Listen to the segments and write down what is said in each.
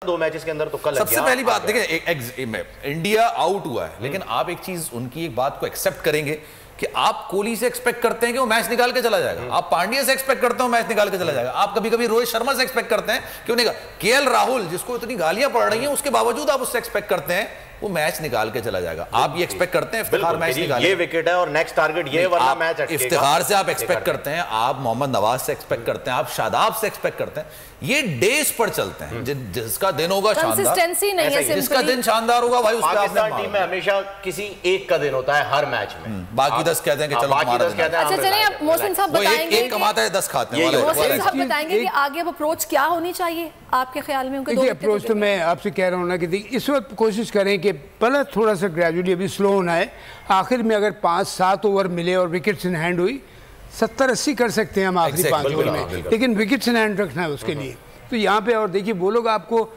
2 matches के अंदर तुक्का लग गया। सबसे पहली बात देखिए, इंडिया आउट हुआ है, लेकिन आप एक चीज उनकी एक बात को एक्सेप्ट करेंगे कि आप कोहली से एक्सपेक्ट करते हैं कि वो मैच निकाल के चला जाएगा, आप पांड्या से एक्सपेक्ट करते हो मैच निकाल के चला जाएगा, आप कभी कभी रोहित शर्मा से एक्सपेक्ट करते हैं क्यों नहीं, केएल राहुल जिसको इतनी गालियां पड़ रही हैं उसके बावजूद आप उससे एक्सपेक्ट करते हैं वो मैच निकाल के चला जाएगा। आप ये एक्सपेक्ट करते हैं इफ्तिखार मैच निकाले, ये विकेट है और नेक्स्ट टारगेट ये वाला मैच अटकेगा। इफ्तिखार से आप एक्सपेक्ट करते हैं, आप मोहम्मद नवाज से एक्सपेक्ट करते हैं, आप शादाब से एक्सपेक्ट करते हैं, ये डेज पर चलते हैं। जिसका दिन होगा शानदार, जिसका दिन शानदार होगा भाई उसका पाकिस्तान टीम में हमेशा किसी एक का दिन होता है हर मैच में, बाकी 10 कहते हैं कि चलो तुम्हारा दिन। अच्छा चलिए अब मोहसिन साहब बताएंगे, एक कमाता है 10 खाते हैं। मोहसिन साहब बताएंगे कि आगे अब अप्रोच क्या होनी चाहिए आपके ख्याल में? उनके अप्रोच तो मैं आपसे कह रहा हूँ ना कि इस वक्त कोशिश करें कि पहले थोड़ा सा ग्रेजुअली अभी स्लो होना है, आखिर में अगर 5-7 ओवर मिले और विकेट्स इन हैंड हुई 70-80 कर सकते हैं हम आखिरी 5 ओवर में, लेकिन विकेट्स इन हैंड रखना है उसके लिए। तो यहाँ पे और देखिए वो लोग आपको,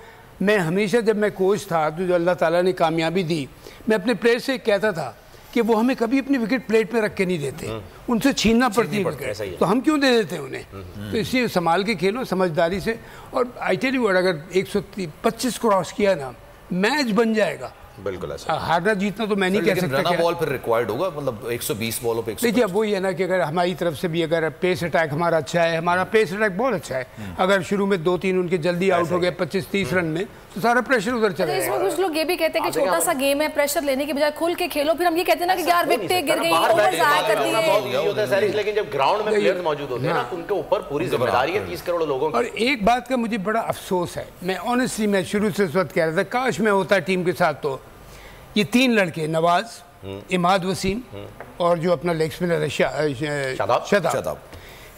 मैं हमेशा जब मैं कोच था तो जो अल्लाह ताला ने कामयाबी दी, मैं अपने प्लेयर से कहता था कि वो हमें कभी अपनी विकेट प्लेट में रख के नहीं देते, उनसे छीनना पड़ती है विकेट, तो हम क्यों दे देते हैं उन्हें? तो इसलिए संभाल के खेलो समझदारी से। और आई टेल यू अगर 125 क्रॉस किया ना मैच बन जाएगा। बिल्कुल ऐसा, हारना जीतना तो मैं नहीं कह सकता। रन बॉल फिर रिक्वायर्ड होगा, मतलब 120 बॉलों पे। देखिए अब वही है ना कि अगर हमारी तरफ से भी अगर पेस अटैक हमारा अच्छा है, हमारा पेस अटैक बहुत अच्छा है, अगर शुरू में 2-3 उनके जल्दी आउट हो गए 25-30 रन में, तो सारा प्रेशर उधर चला जाएगा। इसमें कुछ लोग ये भी कहते हैं कि छोटा सा गेम है, प्रेशर लेने के बजाय खुल के खेलो। फिर हम ये कहते हैं ना कि यार विकेट गिर गई, ओवर जाया कर दिए, लेकिन जब ग्राउंड में प्लेयर्स मौजूद होते हैं ना, उनके ऊपर पूरी जिम्मेदारी है 30 करोड़ लोगों की। और एक बात का मुझे बड़ा अफसोस है, मैं ऑनेस्टली मैं शुरू से इस वक्त कह रहा था काश मैं होता टीम के साथ, तो ये 3 लड़के नवाज, इमाद वसीम और जो अपना लेग स्पिनर है शादाब,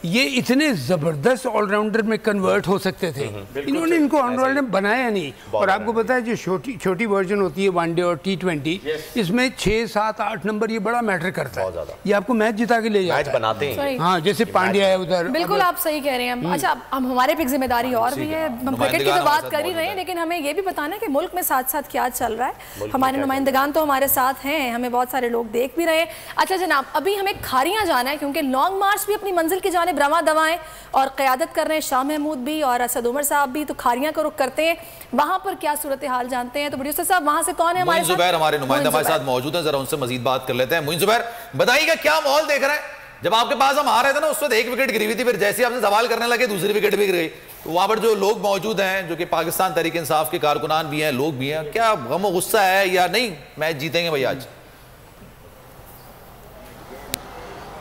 ये इतने जबरदस्त ऑलराउंडर में कन्वर्ट हो सकते थे। इन्होंने इनको ऑलराउंडर बनाया नहीं। और आपको पता है जो छोटी वर्जन होती है वनडे और T20, इसमें 6, 7, 8 नंबर ये बड़ा मैटर करता है, ये आपको मैच जिता के ले जाता है, बनाते हैं। हाँ जैसे पांड्या है उधर। बिल्कुल आप सही कह रहे हैं। अच्छा हम हमारे पे जिम्मेदारी और भी है, हम क्रिकेट की तो बात कर ही रहे हैं, लेकिन हमें ये भी बताना है कि मुल्क में साथ साथ क्या चल रहा है। हमारे नुमाइंदगान तो हमारे साथ हैं, हमें बहुत सारे लोग देख भी रहे हैं। अच्छा जनाब, अभी हमें खारियां जाना है क्योंकि लॉन्ग मार्च भी अपनी मंजिल की जाने रवा दवाएं और क़यादत कर रहे हैं शाह महमूद भी और असद उमर साहब भी, तो खारियां का रुख करते हैं। वहां पर क्या सूरत हाल जानते हैं, तो प्रोड्यूसर साहब वहां से कौन है हमारे साथ? जुबैर हमारे नुमाइंदा हमारे साथ मौजूद हैं, जरा उनसे मजीद बात कर लेते हैं। मुइन जुबैर बताइएगा क्या माहौल देख रहे हैं? जब आपके पास हम आ रहे थे ना उस वक्त 1 विकेट गिरी हुई थी, फिर जैसे आपसे सवाल करने लगे दूसरी विकेट भी गिर गई, तो वहां पर जो लोग मौजूद हैं जो कि पाकिस्तान तहरीक इंसाफ के कारकुनान भी हैं, लोग भी हैं, क्या गम और गुस्सा है या नहीं मैच जीतेंगे भाई आज?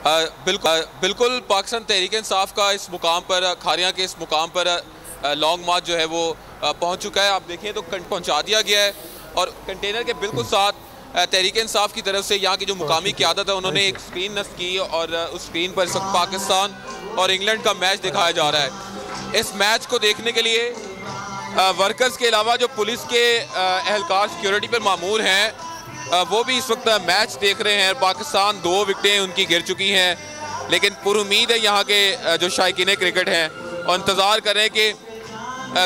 बिल्कुल पाकिस्तान तहरीक इंसाफ का इस मुकाम पर, खारियां के इस मुकाम पर लॉन्ग मार्च जो है वो पहुंच चुका है। आप देखें तो पहुंचा दिया गया है और कंटेनर के बिल्कुल साथ तहरीक इंसाफ की तरफ से यहाँ की जो मुकामी क़यादत है उन्होंने एक स्क्रीन नस्ब की और उस स्क्रीन पर पाकिस्तान और इंग्लैंड का मैच दिखाया जा रहा है। इस मैच को देखने के लिए वर्कर्स के अलावा जो पुलिस के एहलकार सिक्योरिटी पर मामूर हैं वो भी इस वक्त मैच देख रहे हैं। पाकिस्तान 2 विकेटें उनकी गिर चुकी हैं, लेकिन पुरुमीद है यहाँ के जो शायकीन क्रिकेट हैं और इंतज़ार कर रहे हैं कि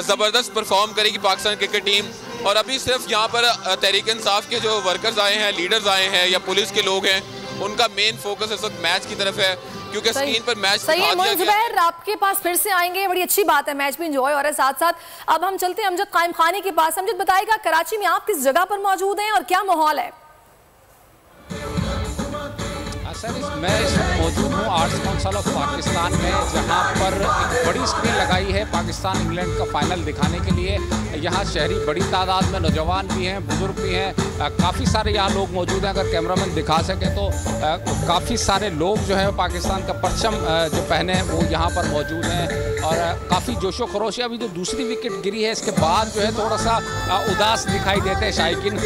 ज़बरदस्त परफॉर्म करेगी पाकिस्तान क्रिकेट टीम। और अभी सिर्फ यहाँ पर तहरीक इंसाफ के जो वर्कर्स आए हैं, लीडर्स आए हैं या पुलिस के लोग हैं, उनका मेन फोकस इस वक्त मैच की तरफ है क्योंकि स्क्रीन पर मैच सही है। मुइन जुबैर आपके पास फिर से आएंगे, बड़ी अच्छी बात है, मैच भी एंजॉय हो रहा है साथ साथ। अब हम चलते हैं अमजद कायम खानी के पास। अमजद बताएगा कराची में आप किस जगह पर मौजूद हैं और क्या माहौल है? सर मैं इस वक्त मौजूद हूँ आर्ट्स काउंसिल ऑफ पाकिस्तान में, जहाँ पर एक बड़ी स्क्रीन लगाई है पाकिस्तान इंग्लैंड का फाइनल दिखाने के लिए। यहाँ शहरी बड़ी तादाद में, नौजवान भी हैं, बुजुर्ग भी हैं, काफ़ी सारे यहाँ लोग मौजूद हैं। अगर कैमरामैन दिखा सके तो काफ़ी सारे लोग जो है पाकिस्तान का परचम जो पहने हैं वो यहाँ पर मौजूद हैं और काफ़ी जोशो खरोश है। अभी जो दूसरी विकेट गिरी है इसके बाद जो है थोड़ा सा उदास दिखाई देते हैं शायकीन,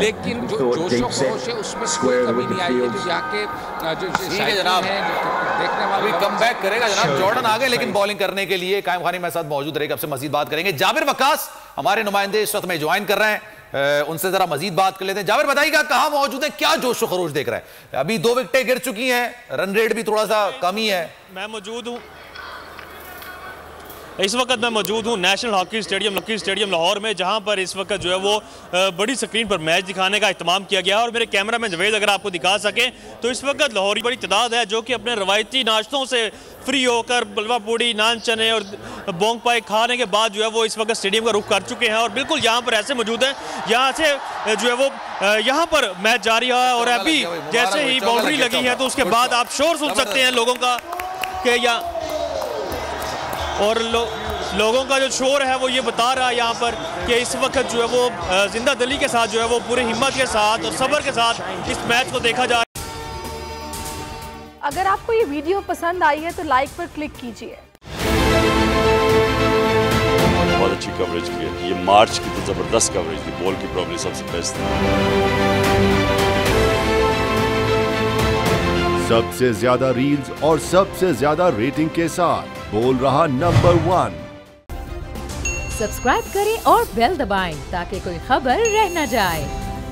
लेकिन जो जोशो खरोश है उसमें कोई कमी नहीं आई है। जो यहाँ के जो जनाब देखने वाले कम बैक करेगा जनाब, जॉर्डन आ गए लेकिन बॉलिंग करने के लिए कायम खानी मेरे साथ मौजूद रहेगा, आपसे मजीद बात करेंगे। जाबिर वक्कास हमारे नुमाइंदे इस वक्त में ज्वाइन कर रहे हैं, उनसे जरा मजीद बात कर लेते हैं। जाबिर बताइएगा कहाँ मौजूद है, क्या जोशो खरोश देख रहे हैं? अभी 2 विकेटें गिर चुकी हैं, रन रेट भी थोड़ा सा कम ही है। मैं मौजूद हूँ इस वक्त मैं मौजूद हूँ नेशनल हॉकी स्टेडियम लाहौर में, जहाँ पर इस वक्त जो है वो बड़ी स्क्रीन पर मैच दिखाने का इत्माम किया गया है। और मेरे कैमरा मैन जवेद अगर आपको दिखा सकें तो इस वक्त लाहौरी बड़ी तादाद है जो कि अपने रवायती नाश्तों से फ्री होकर बलवा पूड़ी, नान चने और बोंग पाई खाने के बाद जो है वो इस वक्त स्टेडियम का रुख कर चुके हैं। और बिल्कुल यहाँ पर ऐसे मौजूद हैं, यहाँ से जो है वो यहाँ पर मैच जारी है। और अभी जैसे ही बाउंड्री लगी है तो उसके बाद आप शोर सुन सकते हैं लोगों का कि यहाँ और लोगों का जो शोर है वो ये बता रहा है यहाँ पर कि इस वक्त जो है वो जिंदा दिली के साथ जो है वो पूरी हिम्मत के साथ और सब्र के साथ इस मैच को देखा जा रहा है। अगर आपको ये वीडियो पसंद आई है तो लाइक पर क्लिक कीजिए। बहुत अच्छी कवरेज की है, ये मार्च की तो जबरदस्त कवरेज थी, बॉल की प्रॉब्लम सबसे बेस्ट थी। सबसे ज्यादा रील्स और सबसे ज्यादा रेटिंग के साथ बोल रहा नंबर 1। सब्सक्राइब करें और बेल दबाएं ताकि कोई खबर रह न जाए।